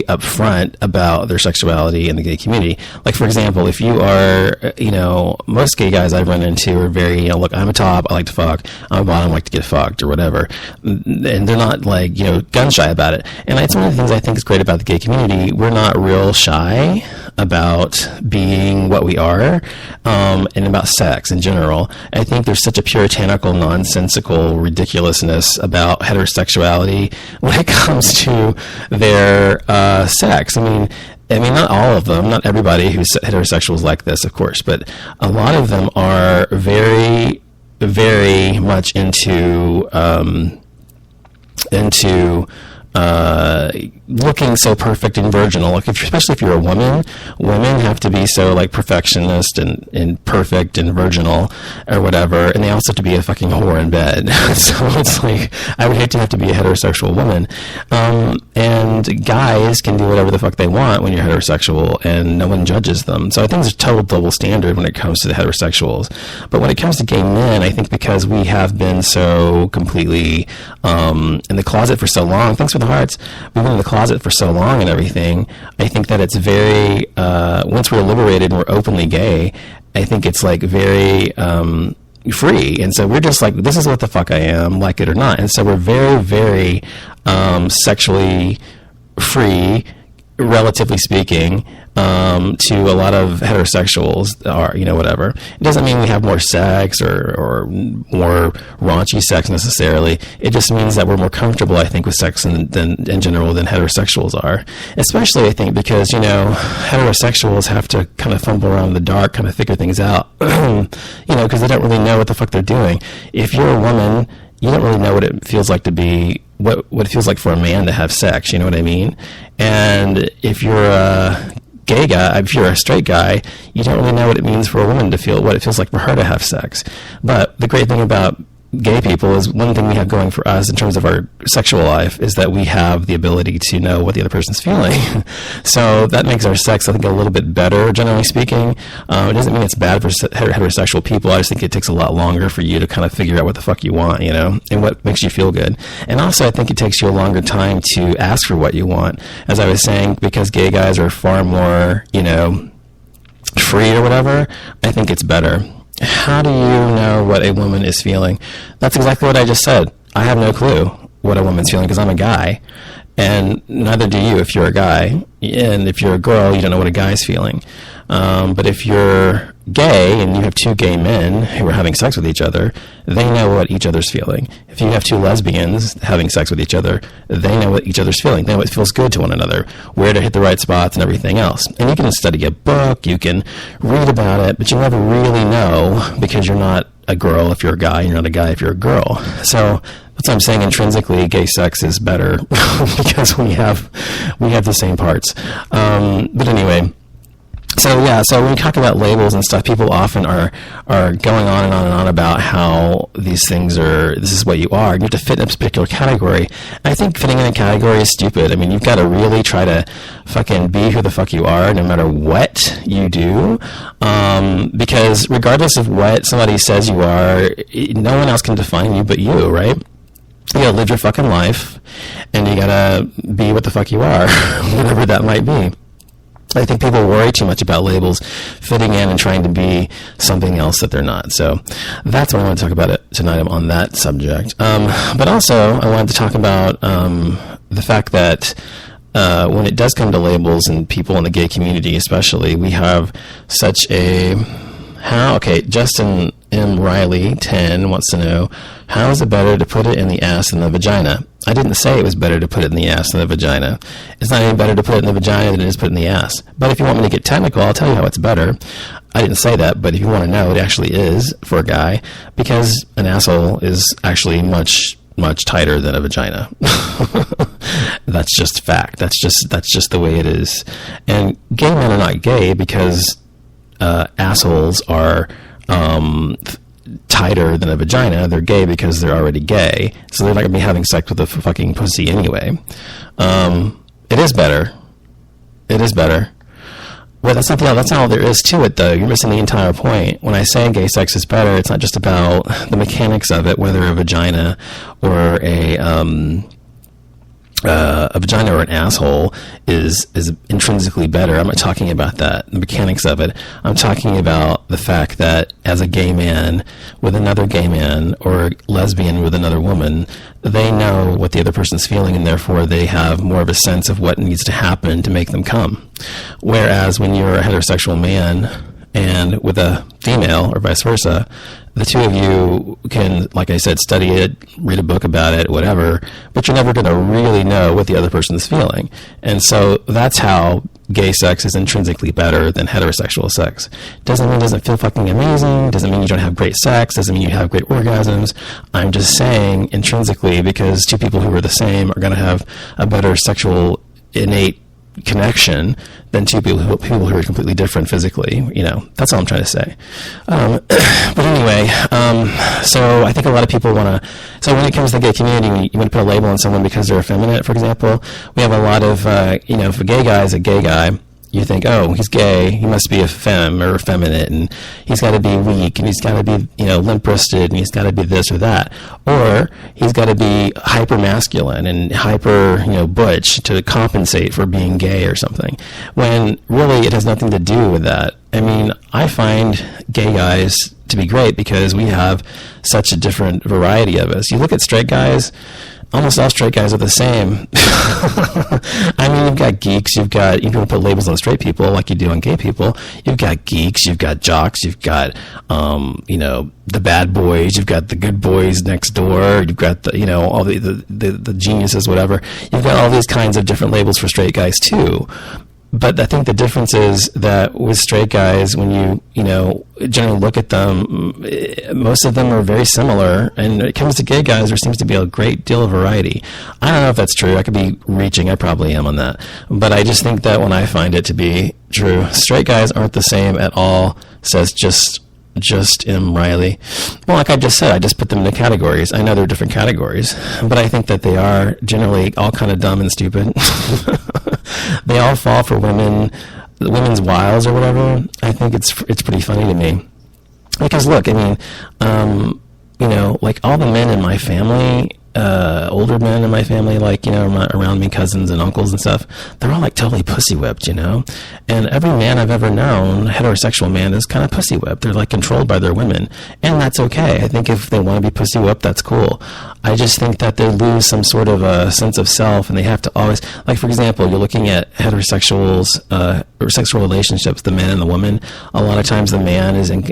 very upfront about their sexuality in the gay community. Like, for example, if you are, most gay guys I've run into are very, look, I'm a top, I like to fuck, I'm a bottom, I like to get fucked, or whatever. And they're not, like, gun shy about it. And it's one of the things I think is great about the gay community. We're not real shy about being what we are, and about sex in general. I think there's such a puritanical, nonsensical ridiculousness about heterosexuality when it comes to their sex. I mean, not all of them, not everybody who's heterosexual is like this, of course, but a lot of them are very, very much into looking so perfect and virginal. Like, especially if you're a woman, women have to be so, like, perfectionist and perfect and virginal or whatever, and they also have to be a fucking whore in bed. So it's like, I would hate to have to be a heterosexual woman. And guys can do whatever the fuck they want when you're heterosexual, and no one judges them. So I think there's a total double standard when it comes to the heterosexuals. But when it comes to gay men, I think because we have been so completely in the closet for so long, thanks for the hearts, we've been in the closet for so long and everything, I think that it's very, once we're liberated and we're openly gay, I think it's like very free. And so we're just like, this is what the fuck I am, like it or not. And so we're very, very sexually free, relatively speaking, to a lot of heterosexuals are, whatever. It doesn't mean we have more sex or more raunchy sex necessarily. It just means that we're more comfortable, I think, with sex in general than heterosexuals are. Especially, I think, because, heterosexuals have to kind of fumble around in the dark, kind of figure things out, because they don't really know what the fuck they're doing. If you're a woman, you don't really know what it feels like to be, what it feels like for a man to have sex, you know what I mean? And if you're a gay guy, if you're a straight guy, you don't really know what it means for a woman to feel, what it feels like for her to have sex. But the great thing about gay people is, one thing we have going for us in terms of our sexual life is that we have the ability to know what the other person's feeling. So that makes our sex, I think, a little bit better, generally speaking. It doesn't mean it's bad for heterosexual people. I just think it takes a lot longer for you to kind of figure out what the fuck you want, and what makes you feel good. And also, I think it takes you a longer time to ask for what you want. As I was saying, because gay guys are far more, free or whatever, I think it's better. How do you know what a woman is feeling? That's exactly what I just said. I have no clue what a woman's feeling because I'm a guy, and neither do you if you're a guy. And if you're a girl, you don't know what a guy's feeling. But if you're gay and you have two gay men who are having sex with each other, they know what each other's feeling. If you have two lesbians having sex with each other, they know what each other's feeling. They know what feels good to one another, where to hit the right spots and everything else. And you can study a book, you can read about it, but you never really know because you're not a girl if you're a guy, you're not a guy if you're a girl. So that's what I'm saying. Intrinsically, gay sex is better because we have the same parts. But anyway, so when we talk about labels and stuff, people often are going on and on and on about how these things this is what you are. You have to fit in a particular category. I think fitting in a category is stupid. I mean, you've got to really try to fucking be who the fuck you are, no matter what you do. Because regardless of what somebody says you are, no one else can define you but you, right? You gotta live your fucking life, and you gotta be what the fuck you are, whatever that might be. I think people worry too much about labels, fitting in and trying to be something else that they're not. So that's what I want to talk about tonight on that subject. But also, I wanted to talk about the fact that when it does come to labels and people in the gay community especially, we have such a... Justin M. Riley, 10, wants to know, how is it better to put it in the ass than the vagina? I didn't say it was better to put it in the ass than the vagina. It's not any better to put it in the vagina than it is put in the ass. But if you want me to get technical, I'll tell you how it's better. I didn't say that, but if you want to know, it actually is for a guy, because an asshole is actually much tighter than a vagina. That's just fact. That's just the way it is. And gay men are not gay because assholes are tighter than a vagina. They're gay because they're already gay, so they're not going to be having sex with a fucking pussy anyway. It is better. Well, that's not all there is to it, though. You're missing the entire point. When I say gay sex is better, it's not just about the mechanics of it, whether a vagina or a a vagina or an asshole is intrinsically better. I'm not talking about that, the mechanics of it. I'm talking about the fact that as a gay man with another gay man, or a lesbian with another woman, they know what the other person's feeling, and therefore they have more of a sense of what needs to happen to make them come. Whereas when you're a heterosexual man and with a female, or vice versa, the two of you can, like I said, study it, read a book about it, whatever, but you're never going to really know what the other person's feeling. And so that's how gay sex is intrinsically better than heterosexual sex. Doesn't mean it doesn't feel fucking amazing, doesn't mean you don't have great sex, doesn't mean you have great orgasms. I'm just saying intrinsically, because two people who are the same are going to have a better sexual innate connection than two people who are completely different physically. You know, that's all I'm trying to say. But anyway, so I think a lot of people want to, so when it comes to the gay community, you want to put a label on someone because they're effeminate, for example. We have a lot of, you know, if a gay guy is a gay guy, you think, oh, he's gay, he must be a femme or effeminate, and he's got to be weak, and he's got to be, you know, limp-wristed, and he's got to be this or that. Or he's got to be hyper-masculine and hyper, you know, butch to compensate for being gay or something. When really it has nothing to do with that. I mean, I find gay guys to be great because we have such a different variety of us. You look at straight guys, almost all straight guys are the same. I mean, you've got geeks, you can put labels on straight people like you do on gay people. You've got geeks, you've got jocks, you've got, you know, the bad boys, you've got the good boys next door, you've got the, you know, all the geniuses, whatever. You've got all these kinds of different labels for straight guys too. But I think the difference is that with straight guys, when you know, generally look at them, most of them are very similar. And when it comes to gay guys, there seems to be a great deal of variety. I don't know if that's true. I could be reaching. I probably am on that. But I just think that when I find it to be true, straight guys aren't the same at all, says just M. Riley. Well, like I just said, I just put them into categories. I know they're different categories, but I think that they are generally all kind of dumb and stupid. They all fall for women's wiles or whatever. I think it's pretty funny to me. Because look, I mean, you know, like all the men in my family, older men in my family, like, you know, around me, cousins and uncles and stuff, they're all like totally pussy whipped, you know? And every man I've ever known, heterosexual man, is kind of pussy whipped. They're like controlled by their women. And that's okay. I think if they want to be pussy whipped, that's cool. I just think that they lose some sort of a sense of self, and they have to always, like, for example, you're looking at heterosexuals, or sexual relationships, the man and the woman. A lot of times the man is in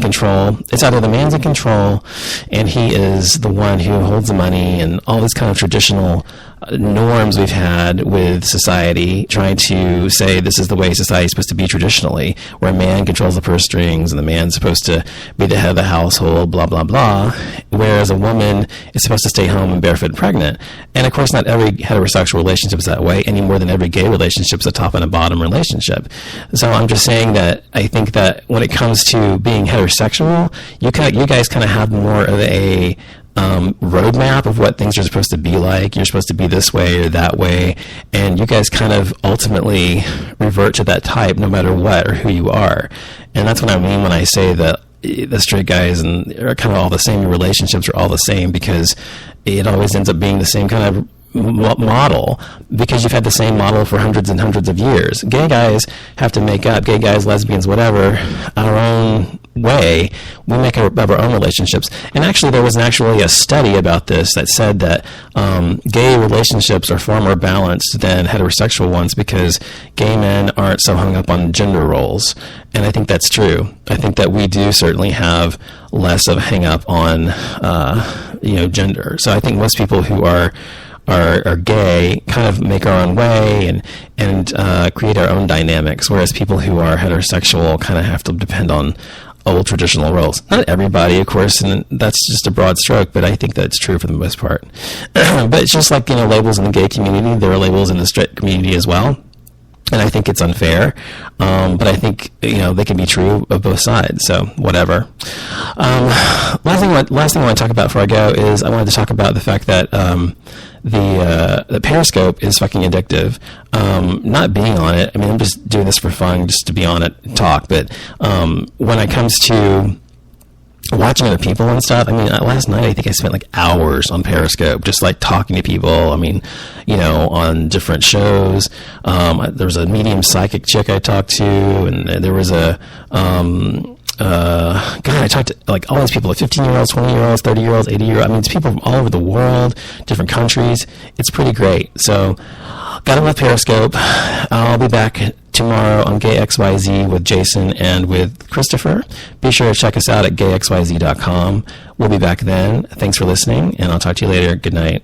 control. It's either the man's in control and he is the one who holds the money, and all these kind of traditional norms we've had with society, trying to say this is the way society is supposed to be traditionally, where a man controls the purse strings and the man's supposed to be the head of the household, blah, blah, blah, whereas a woman is supposed to stay home and barefoot and pregnant. And of course, not every heterosexual relationship is that way, any more than every gay relationship is a top and a bottom relationship. So I'm just saying that I think that when it comes to being heterosexual, you guys kind of have more of a roadmap of what things are supposed to be like. You're supposed to be this way or that way, and you guys kind of ultimately revert to that type no matter what or who you are. And that's what I mean when I say that the straight guys and are kind of all the same, your relationships are all the same, because it always ends up being the same kind of model, because you've had the same model for hundreds and hundreds of years. Gay guys have to make up, gay guys, lesbians, whatever, our own way. We make our own relationships. And actually, there was actually a study about this that said that gay relationships are far more balanced than heterosexual ones, because gay men aren't so hung up on gender roles. And I think that's true. I think that we do certainly have less of a hang up on gender. So I think most people who are gay kind of make our own way and create our own dynamics, whereas people who are heterosexual kind of have to depend on old traditional roles. Not everybody, of course, and that's just a broad stroke, but I think that's true for the most part. But it's just like, labels in the gay community, there are labels in the straight community as well. And I think it's unfair, but I think they can be true of both sides. So whatever. Last thing I want to talk about before I go is I wanted to talk about the fact that the Periscope is fucking addictive. Not being on it, I mean, I'm just doing this for fun, just to be on it and talk. But when it comes to watching other people and stuff. I mean, last night I think I spent like hours on Periscope, just like talking to people. I mean, on different shows. There was a medium psychic chick I talked to, and there was a, God, I talked to like all these people, like 15-year-olds, 20-year-olds, 30-year-olds, 80-year-olds. I mean, it's people from all over the world, different countries. It's pretty great. So, got it with Periscope. I'll be back tomorrow on Gay XYZ with Jason and with Christopher. Be sure to check us out at gayxyz.com. We'll be back then. Thanks for listening, and I'll talk to you later. Good night.